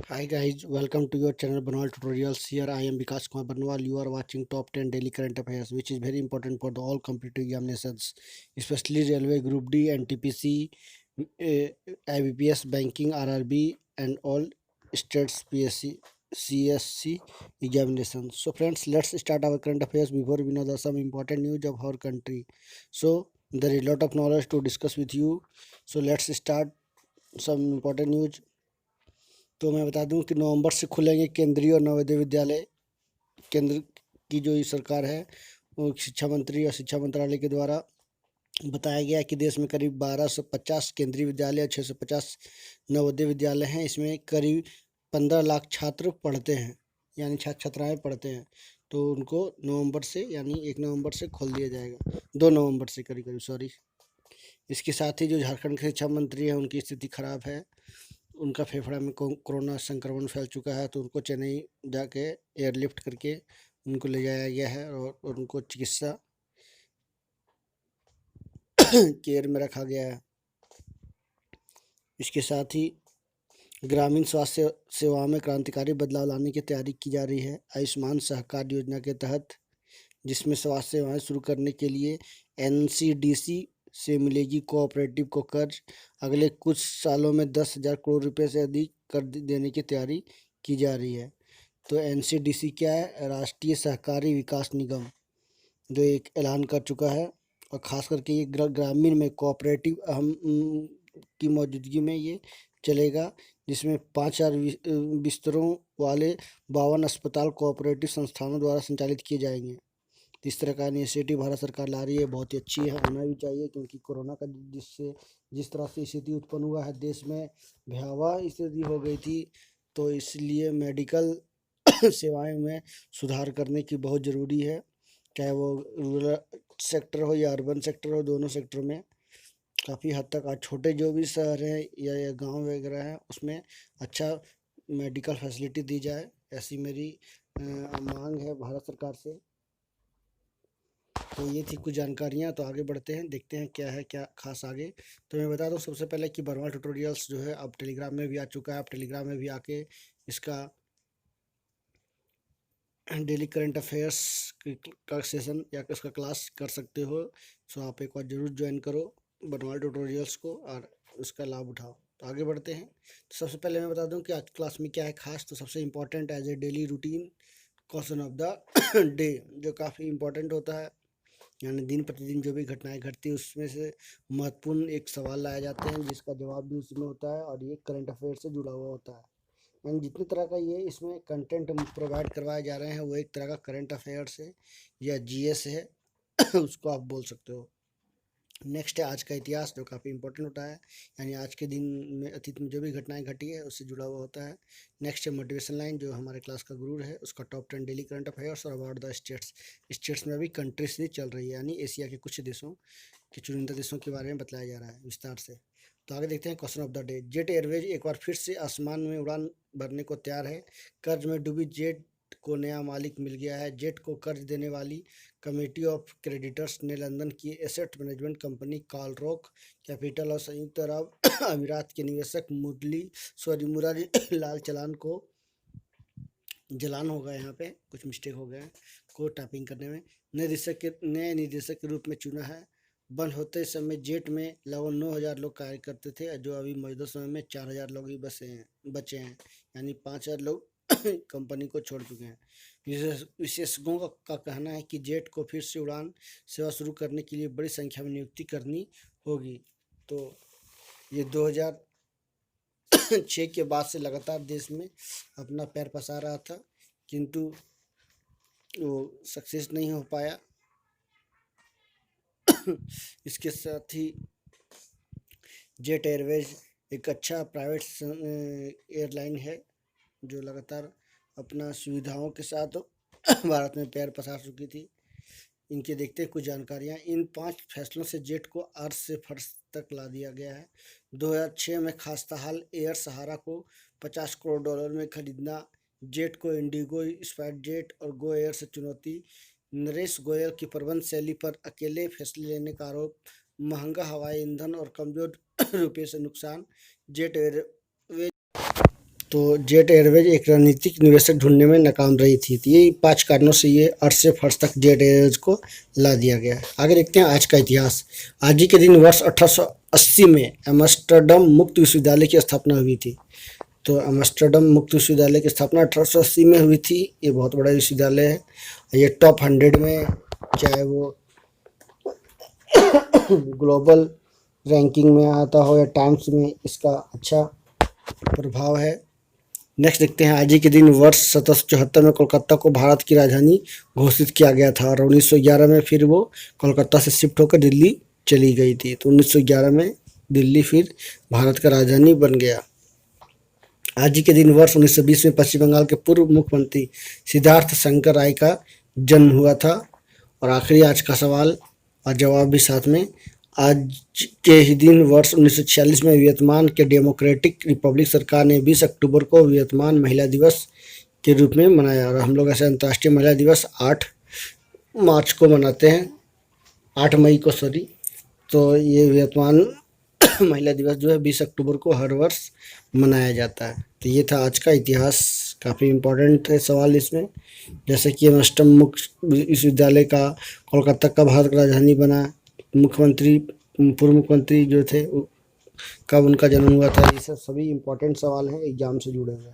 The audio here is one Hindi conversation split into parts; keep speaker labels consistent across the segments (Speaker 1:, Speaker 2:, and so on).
Speaker 1: Hi guys, welcome to your channel Banwal Tutorials. Here I am Vikas Kumar Banwal. You are watching top 10 daily current affairs, which is very important for the all competitive examinations, especially Railway Group D, NTPC, IBPS, Banking, RRB, and all states PSC, CSC examinations. So friends, let's start our current affairs before we know the some important news of our country. So there is a lot of knowledge to discuss with you. So let's start some important news. तो मैं बता दूं कि नवंबर से खुलेंगे केंद्रीय और नवोदय विद्यालय। केंद्र की जो सरकार है वो शिक्षा मंत्री और शिक्षा मंत्रालय के द्वारा बताया गया है कि देश में करीब 1250 केंद्रीय विद्यालय और 650 नवोदय विद्यालय हैं। इसमें करीब 15 लाख छात्र पढ़ते हैं, यानी छात्र छात्राएँ पढ़ते हैं। तो उनको नवंबर से यानी 1 नवंबर से खोल दिया जाएगा, 2 नवंबर से करीब सॉरी। इसके साथ ही जो झारखंड के शिक्षा मंत्री हैं उनकी स्थिति खराब है। उनका फेफड़ा में कोरोना संक्रमण फैल चुका है, तो उनको चेन्नई जाके एयरलिफ्ट करके उनको ले जाया गया है और उनको चिकित्सा केयर में रखा गया है। इसके साथ ही ग्रामीण स्वास्थ्य सेवाओं में क्रांतिकारी बदलाव लाने की तैयारी की जा रही है। आयुष्मान सहकार योजना के तहत, जिसमें स्वास्थ्य सेवाएं शुरू करने के लिए NCDC से मिलेगी कोऑपरेटिव को कर्ज। अगले कुछ सालों में 10,000 करोड़ रुपए से अधिक कर्ज देने की तैयारी की जा रही है। तो NCDC क्या है? राष्ट्रीय सहकारी विकास निगम, जो एक ऐलान कर चुका है। और ख़ास करके ये ग्रामीण में कोऑपरेटिव अहम की मौजूदगी में ये चलेगा, जिसमें 5,000 बिस्तरों वाले 52 अस्पताल कोऑपरेटिव संस्थानों द्वारा संचालित किए जाएंगे। इस तरह का इनिशिएटिव भारत सरकार ला रही है, बहुत ही अच्छी है, होना भी चाहिए, क्योंकि कोरोना का जिस तरह से स्थिति उत्पन्न हुआ है, देश में भयावह स्थिति हो गई थी। तो इसलिए मेडिकल सेवाएं में सुधार करने की बहुत ज़रूरी है, चाहे वो रूरल सेक्टर हो या अर्बन सेक्टर हो। दोनों सेक्टर में काफ़ी हद तक आज छोटे जो भी शहर हैं या गांव वगैरह हैं, उसमें अच्छा मेडिकल फैसिलिटी दी जाए, ऐसी मेरी मांग है भारत सरकार से। तो ये थी कुछ जानकारियाँ। तो आगे बढ़ते हैं, देखते हैं क्या है क्या खास आगे। तो मैं बता दूं सबसे पहले कि बर्मा ट्यूटोरियल्स जो है अब टेलीग्राम में भी आ चुका है। आप टेलीग्राम में भी आके इसका डेली करंट अफेयर्स का सेशन या इसका क्लास कर सकते हो। सो आप एक बार ज़रूर ज्वाइन करो बर्मा ट्यूटोरियल्स को और उसका लाभ उठाओ। तो आगे बढ़ते हैं। तो सबसे पहले मैं बता दूं कि आज क्लास में क्या है खास। तो सबसे important as a daily routine question of the day, जो काफ़ी इम्पोर्टेंट होता है, यानी दिन प्रतिदिन जो भी घटनाएं घटती है उसमें से महत्वपूर्ण एक सवाल लाए जाते हैं, जिसका जवाब भी उसमें होता है और ये करंट अफेयर से जुड़ा हुआ होता है। यानी जितनी तरह का ये इसमें कंटेंट प्रोवाइड करवाए जा रहे हैं वो एक तरह का करंट अफेयर्स है या GS है उसको आप बोल सकते हो। नेक्स्ट है आज का इतिहास, जो काफ़ी इंपॉर्टेंट होता है, यानी आज के दिन में अतीत में जो भी घटनाएं घटी है उससे जुड़ा हुआ होता है। नेक्स्ट है मोटिवेशन लाइन, जो हमारे क्लास का गुरु है, उसका टॉप 10 डेली करंट अफेयर्स और अबाउट द स्टेट्स। स्टेट्स में अभी कंट्रीज भी चल रही है, यानी एशिया के कुछ देशों के चुनिंदा देशों के बारे में बताया जा रहा है विस्तार से। तो आगे देखते हैं question of the day. Jet Airways एक बार फिर से आसमान में उड़ान भरने को तैयार है। कर्ज में डूबी जेट को नया मालिक मिल गया है। जेट को कर्ज देने वाली कमेटी ऑफ क्रेडिटर्स ने लंदन की एसेट मैनेजमेंट कंपनी कार्लरॉक कैपिटल और संयुक्त अरब अमीरात के निवेशक मुरारी लाल चलान को जलान हो गया, यहाँ पे कुछ मिस्टेक हो गया है को टाइपिंग करने में, नए निदेशक के रूप में चुना है। बंद होते समय जेट में लगभग 9,000 लोग कार्य करते थे, जो अभी मौजूदा समय में 4,000 लोग ही बचे हैं, यानी 5,000 लोग कंपनी को छोड़ चुके हैं। विशेषज्ञों का कहना है कि जेट को फिर से उड़ान सेवा शुरू करने के लिए बड़ी संख्या में नियुक्ति करनी होगी। तो ये 2006 के बाद से लगातार देश में अपना पैर पसार रहा था, किंतु वो सक्सेस नहीं हो पाया। इसके साथ ही जेट एयरवेज एक अच्छा प्राइवेट एयरलाइन है, जो लगातार अपना सुविधाओं के साथ भारत में पैर पसार चुकी थी। इनके देखते हैं कुछ जानकारियाँ। इन 5 फैसलों से जेट को अर्श से फर्श तक ला दिया गया है। 2006 में खस्ताहाल एयर सहारा को $50 करोड़ में खरीदना। जेट को इंडिगो, स्पाइस जेट और गो एयर से चुनौती। नरेश गोयल की प्रबंध शैली पर अकेले फैसले लेने का आरोप। महंगा हवाई ईंधन और कमजोर रुपये से नुकसान। जेट एयरवेज तो जेट एयरवेज एक रणनीतिक निवेशक ढूंढने में नाकाम रही थी। तो ये 5 कारणों से ये अर्थ से फर्श तक जेट एयरवेज को ला दिया गया। आगे देखते हैं आज का इतिहास। आज ही के दिन वर्ष 1880 में एम्स्टर्डम मुक्त विश्वविद्यालय की स्थापना हुई थी। तो एम्स्टर्डम मुक्त विश्वविद्यालय की स्थापना 1880 में हुई थी। ये बहुत बड़ा विश्वविद्यालय है। ये टॉप 100 में, चाहे वो ग्लोबल रैंकिंग में आता हो या टाइम्स में, इसका अच्छा प्रभाव है। नेक्स्ट देखते हैं। आज ही के दिन वर्ष 1774 में कोलकाता को भारत की राजधानी घोषित किया गया था और 1911 में फिर वो कोलकाता से शिफ्ट होकर दिल्ली चली गई थी। तो 1911 में दिल्ली फिर भारत का राजधानी बन गया। आज ही के दिन वर्ष 1920 में पश्चिम बंगाल के पूर्व मुख्यमंत्री सिद्धार्थ शंकर राय का जन्म हुआ था। और आखिरी आज का सवाल और जवाब भी साथ में। आज के ही दिन वर्ष 1946 में वियतनाम के डेमोक्रेटिक रिपब्लिक सरकार ने 20 अक्टूबर को वियतनाम महिला दिवस के रूप में मनाया। और हम लोग ऐसे अंतर्राष्ट्रीय महिला दिवस 8 मार्च को मनाते हैं, 8 मई को सॉरी। तो ये वियतनाम महिला दिवस जो है 20 अक्टूबर को हर वर्ष मनाया जाता है। तो ये था आज का इतिहास। काफ़ी इम्पोर्टेंट है सवाल इसमें, जैसे कि एम्स्टर्डम मुक्त विश्वविद्यालय का कोलकाता का भारत का राजधानी बना, मुख्यमंत्री पूर्व मुख्यमंत्री जो थे कब उनका जन्म हुआ था, ये सब सभी इम्पोर्टेंट सवाल हैं, एग्जाम से जुड़े हुए।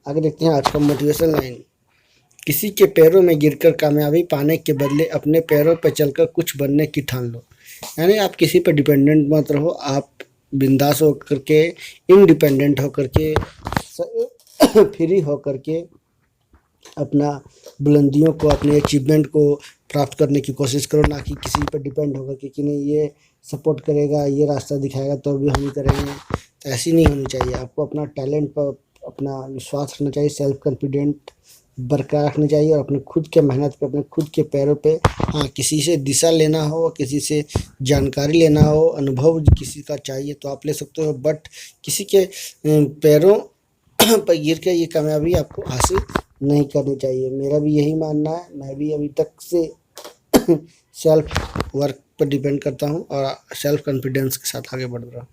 Speaker 1: आगे देखते हैं आज का मोटिवेशन लाइन। किसी के पैरों में गिरकर कामयाबी पाने के बदले अपने पैरों पर चलकर कुछ बनने की ठान लो। यानी आप किसी पर डिपेंडेंट मत रहो, आप बिंदास होकर के, इंडिपेंडेंट होकर के, फ्री होकर के अपना बुलंदियों को, अपने अचीवमेंट को प्राप्त करने की कोशिश करो, ना कि किसी पर डिपेंड होकर कि नहीं ये सपोर्ट करेगा, ये रास्ता दिखाएगा तो भी हम ही करेंगे। तो ऐसी नहीं होनी चाहिए। आपको अपना टैलेंट पर अपना विश्वास रखना चाहिए, सेल्फ कॉन्फिडेंट बरकरार रखनी चाहिए और अपने खुद के मेहनत पे, अपने खुद के पैरों पे, हाँ किसी से दिशा लेना हो, किसी से जानकारी लेना हो, अनुभव किसी का चाहिए तो आप ले सकते हो, बट किसी के पैरों पर गिर के ये कामयाबी आपको हासिल नहीं करनी चाहिए। मेरा भी यही मानना है। मैं भी अभी तक से सेल्फ वर्क पर डिपेंड करता हूँ और सेल्फ कॉन्फिडेंस के साथ आगे बढ़ रहा हूँ।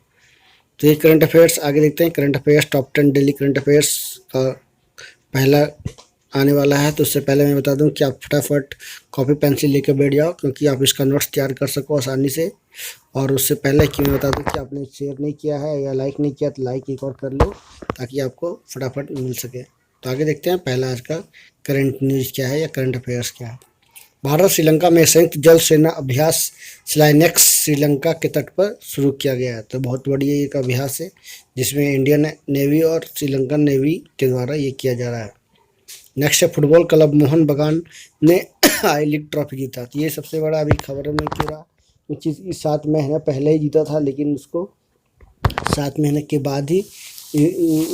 Speaker 1: तो ये करंट अफेयर्स आगे देखते हैं। Current affairs top 10 daily current affairs का पहला आने वाला है। तो उससे पहले मैं बता दूं कि आप फटाफट कॉपी पेंसिल लेकर बैठ जाओ, क्योंकि आप इसका नोट्स तैयार कर सको आसानी से। और उससे पहले कि मैं बता दूं कि आपने शेयर नहीं किया है या लाइक नहीं किया तो लाइक एक और कर लो, ताकि आपको फटाफट मिल सके। तो आगे देखते हैं पहला आज का करंट न्यूज़ क्या है या करंट अफेयर्स क्या है। भारत श्रीलंका में संयुक्त जल सेना अभ्यास स्लाइनेक्स श्रीलंका के तट पर शुरू किया गया है। तो बहुत बढ़िया एक अभ्यास है, जिसमें इंडियन नेवी और श्रीलंकन नेवी के द्वारा ये किया जा रहा है। नेक्स्ट है फुटबॉल क्लब मोहन बगान ने आई लीग ट्रॉफी जीता। तो ये सबसे बड़ा अभी खबर में क्यों रहा, ये चीज़ 7 महीने पहले ही जीता था, लेकिन उसको 7 महीने के बाद ही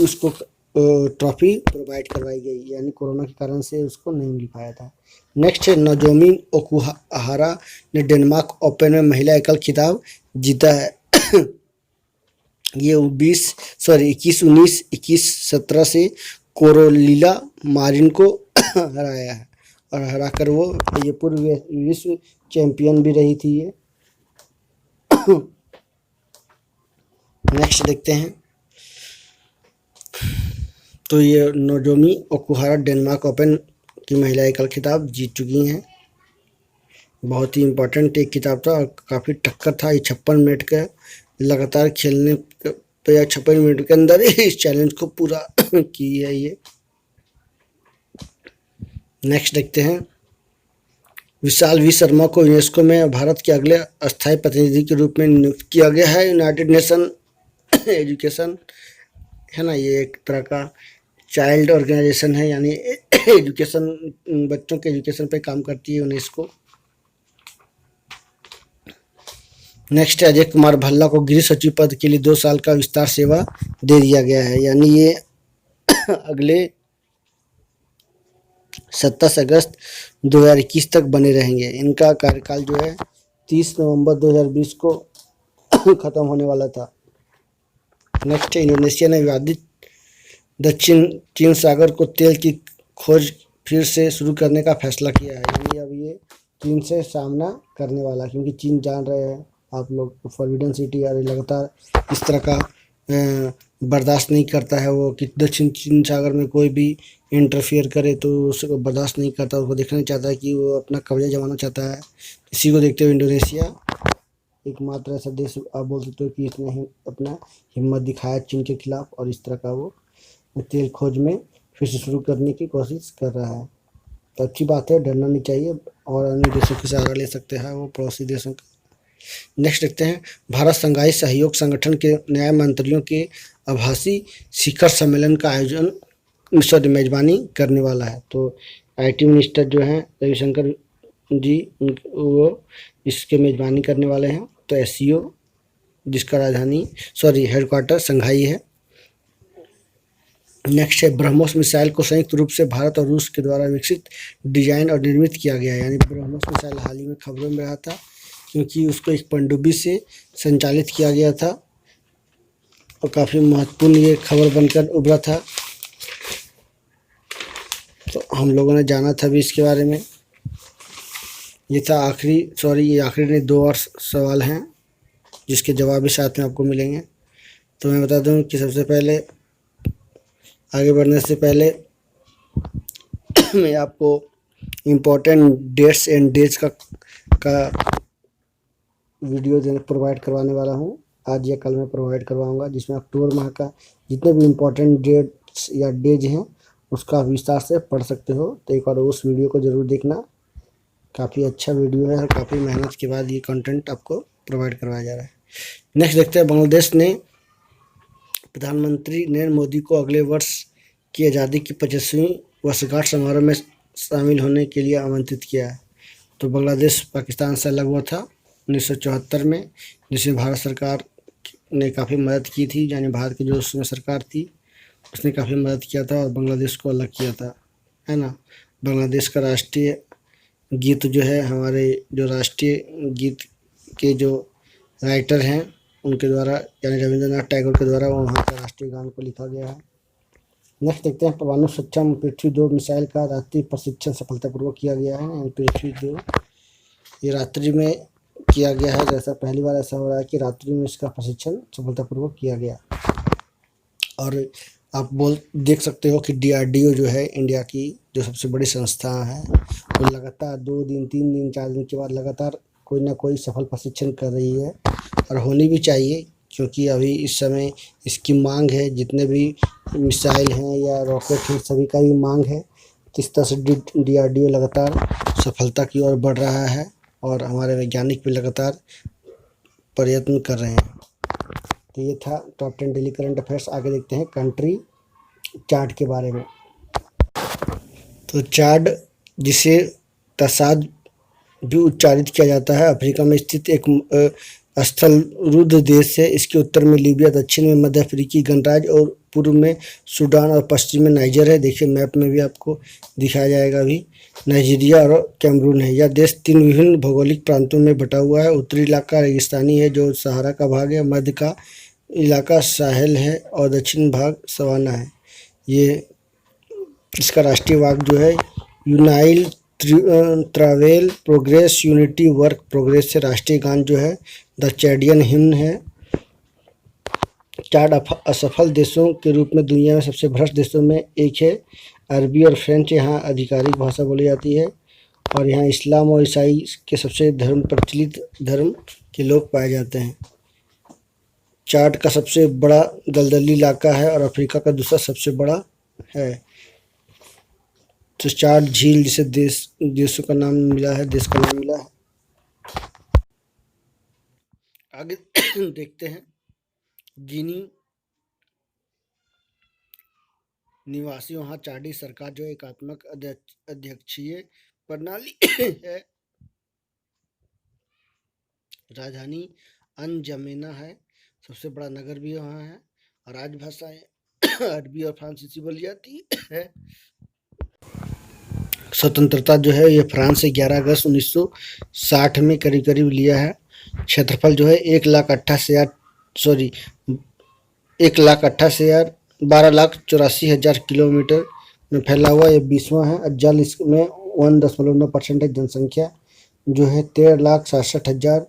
Speaker 1: उसको ट्रॉफी प्रोवाइड करवाई गई, यानी कोरोना के कारण से उसको नहीं मिल पाया था। नेक्स्ट है नोजोमी ओकुहारा ने डेनमार्क ओपन में महिला एकल खिताब जीता है। ये 21-19, 21-17 से कोरोलिला मारिन को हराया है और हराकर वो ये पूर्व विश्व चैंपियन भी रही थी ये। नेक्स्ट देखते हैं। तो ये नोजोमी ओकुहारा डेनमार्क ओपन की महिला एकल खिताब जीत चुकी हैं। बहुत ही इम्पोर्टेंट एक खिताब था और काफ़ी टक्कर था। ये 56 मिनट का लगातार खेलने पे या 56 मिनट के अंदर इस चैलेंज को पूरा की है ये। नेक्स्ट देखते हैं। विशाल वी शर्मा को यूनेस्को में भारत के अगले अस्थायी प्रतिनिधि के रूप में नियुक्त किया गया है। यूनाइटेड नेशन एजुकेशन है ना, ये एक तरह का चाइल्ड ऑर्गेनाइजेशन है, यानी एजुकेशन, बच्चों के एजुकेशन पे काम करती है यूनेस्को। नेक्स्ट है अजय कुमार भल्ला को गृह सचिव पद के लिए 2 साल का विस्तार सेवा दे दिया गया है, यानी ये अगले 27 अगस्त 2021 तक बने रहेंगे। इनका कार्यकाल जो है 30 नवंबर 2020 को ख़त्म होने वाला था। नेक्स्ट है इंडोनेशिया ने विवादित दक्षिण चीन सागर को तेल की खोज फिर से शुरू करने का फैसला किया है, यानी अब ये चीन से सामना करने वाला, क्योंकि चीन जान रहे हैं आप लोग फॉरबिडन सिटी या लगातार इस तरह का बर्दाश्त नहीं करता है वो कि दक्षिण चीन सागर में कोई भी इंटरफियर करे तो उसको बर्दाश्त नहीं करता, उसको देखना चाहता है कि वो अपना कब्जा जमाना चाहता है। इसी को देखते हुए इंडोनेशिया एकमात्र ऐसा देश आप बोल सकते हो कि इसने अपना हिम्मत दिखाया चीन के खिलाफ, और इस तरह का वो तेल खोज में फिर से शुरू करने की कोशिश कर रहा है। तो अच्छी बात है, डरना नहीं चाहिए, और अन्य देशों की सहारा ले सकते हैं वो पड़ोसी देशों का। नेक्स्ट देखते हैं, भारत शंघाई सहयोग संगठन के न्याय मंत्रियों के आभासी शिखर सम्मेलन का आयोजन मेजबानी करने वाला है। तो आईटी मिनिस्टर जो हैं रविशंकर जी, वो इसके मेजबानी करने वाले हैं। तो एससीओ जिसका राजधानी हेडक्वार्टर शंघाई है। नेक्स्ट है, ब्रह्मोस मिसाइल को संयुक्त रूप से भारत और रूस के द्वारा विकसित, डिजाइन और निर्मित किया गया है। यानी ब्रह्मोस मिसाइल हाल ही में खबरों में रहा था क्योंकि उसको एक पनडुब्बी से संचालित किया गया था और काफ़ी महत्वपूर्ण ये खबर बनकर उभरा था। तो हम लोगों ने जाना था भी इसके बारे में। ये था ये आखिरी नहीं, 2 और सवाल हैं जिसके जवाब भी साथ में आपको मिलेंगे। तो मैं बता दूं कि सबसे पहले आगे बढ़ने से पहले मैं आपको इम्पोर्टेंट डेट्स एंड डेज का वीडियो प्रोवाइड करवाने वाला हूँ। आज या कल मैं प्रोवाइड करवाऊँगा, जिसमें अक्टूबर माह का जितने भी इम्पोर्टेंट डेट्स या डेज हैं उसका विस्तार से पढ़ सकते हो। तो एक बार उस वीडियो को ज़रूर देखना, काफ़ी अच्छा वीडियो है और काफ़ी मेहनत के बाद ये कंटेंट आपको प्रोवाइड करवाया जा रहा है। नेक्स्ट देखते हैं, बांग्लादेश ने प्रधानमंत्री नरेंद्र मोदी को अगले वर्ष की आज़ादी की 25वीं वर्षगांठ समारोह में शामिल होने के लिए आमंत्रित किया है। तो बांग्लादेश पाकिस्तान से अलग हुआ था 1974 में, जिसमें भारत सरकार ने काफ़ी मदद की थी। यानी भारत की जो उसमें सरकार थी उसने काफ़ी मदद किया था और बांग्लादेश को अलग किया था, है ना। बांग्लादेश का राष्ट्रीय गीत जो है, हमारे जो राष्ट्रीय गीत के जो राइटर हैं उनके द्वारा, यानी रविंद्रनाथ टैगोर के द्वारा वहाँ का राष्ट्रीय गान को लिखा गया है। नेक्स्ट देखते हैं, परमाणु सक्षम पृथ्वी 2 मिसाइल का रात्रि प्रशिक्षण सफलतापूर्वक किया गया है। पृथ्वी 2 ये रात्रि में किया गया है। जैसा पहली बार ऐसा हो रहा है कि रात्रि में इसका प्रशिक्षण सफलतापूर्वक किया गया। और आप देख सकते हो कि डीआरडीओ जो है इंडिया की जो सबसे बड़ी संस्था है, वो लगातार 2 दिन 3 दिन 4 दिन के बाद लगातार कोई ना कोई सफल प्रशिक्षण कर रही है, और होनी भी चाहिए क्योंकि अभी इस समय इसकी मांग है। जितने भी मिसाइल हैं या रॉकेट हैं सभी का भी मांग है। किस तरह से डीआरडीओ लगातार सफलता की ओर बढ़ रहा है और हमारे वैज्ञानिक भी लगातार प्रयत्न कर रहे हैं। तो ये था टॉप 10 डेली करंट अफेयर्स। आगे देखते हैं कंट्री चार्ट के बारे में। तो चार्ट, जिसे तसाद भी उच्चारित किया जाता है, अफ्रीका में स्थित एक स्थलरुद्ध देश है। इसके उत्तर में लीबिया, दक्षिण में मध्य अफ्रीकी गणराज्य और पूर्व में सूडान और पश्चिम में नाइजर है। देखिए मैप में भी आपको दिखाया जाएगा अभी। नाइजीरिया और कैमरून है। यह देश 3 विभिन्न भौगोलिक प्रांतों में बटा हुआ है। उत्तरी इलाका रेगिस्तानी है जो सहारा का भाग है, मध्य का इलाका साहेल है और दक्षिण भाग सवाना है। ये इसका राष्ट्रीय वाग जो है यूनाइल travel progress unity work progress से। राष्ट्रीय गान जो है द चैडियन हिम्न है। चार्ट असफल देशों के रूप में दुनिया में सबसे भ्रष्ट देशों में एक है। अरबी और फ्रेंच यहाँ आधिकारिक भाषा बोली जाती है, और यहाँ इस्लाम और ईसाई के सबसे प्रचलित धर्म के लोग पाए जाते हैं। चार्ट का सबसे बड़ा दलदली इलाका है और अफ्रीका का दूसरा सबसे बड़ा है। तो चार्ट झील जिसे देशों का नाम मिला है, देश का नाम मिला है। आगे देखते हैं, गिनी निवासी वहाँ चार्डी सरकार जो एकात्मक अध्यक्षीय प्रणाली है। राजधानी अनजमेना है। सबसे बड़ा नगर भी वहाँ है और राजभाषाएं अरबी और फ्रांसीसी बोली जाती है। स्वतंत्रता जो है ये फ्रांस से 11 अगस्त 1960 में करीब करीब लिया है। क्षेत्रफल जो है 12,84,000 किलोमीटर में फैला हुआ। ये 20वां है। जल इसमें 1.9% है। जनसंख्या जो है 13,67,000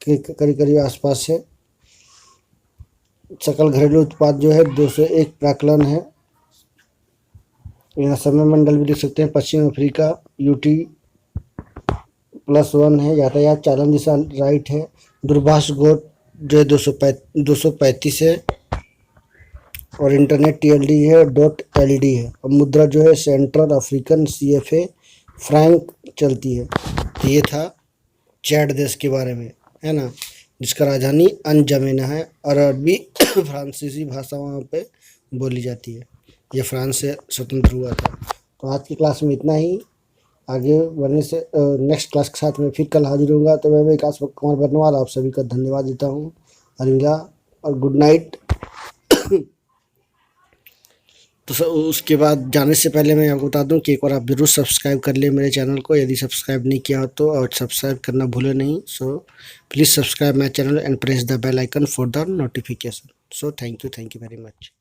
Speaker 1: के करीब करीब आसपास है। सकल घरेलू उत्पाद जो है 201 प्राक्कलन है। यहाँ समय मंडल भी देख सकते हैं, पश्चिम अफ्रीका UT +1 है। यातायात चालन दिशा राइट है। दूरभाष गोट जो है 235 है और इंटरनेट TLD है .LD है। और मुद्रा जो है सेंट्रल अफ्रीकन CFA फ्रैंक चलती है। तो ये था चैड देश के बारे में, है ना, जिसका राजधानी अनजमेना है और अरबी फ्रांसीसी भाषा वहाँ पे बोली जाती है। ये फ्रांस से स्वतंत्र हुआ था। तो आज की क्लास में इतना ही। आगे बढ़ने से नेक्स्ट क्लास के साथ में फिर कल हाजिर होऊंगा। तो मैं विकास कुमार बर्नवाल आप सभी का धन्यवाद देता हूँ। अलविदा और गुड नाइट। तो उसके बाद जाने से पहले मैं आपको बता दूं कि एक बार आप जरूर सब्सक्राइब कर लें मेरे चैनल को, यदि सब्सक्राइब नहीं किया हो तो, और सब्सक्राइब करना भूलें नहीं। So please subscribe my channel and press the bell icon for the notification. So thank you very much.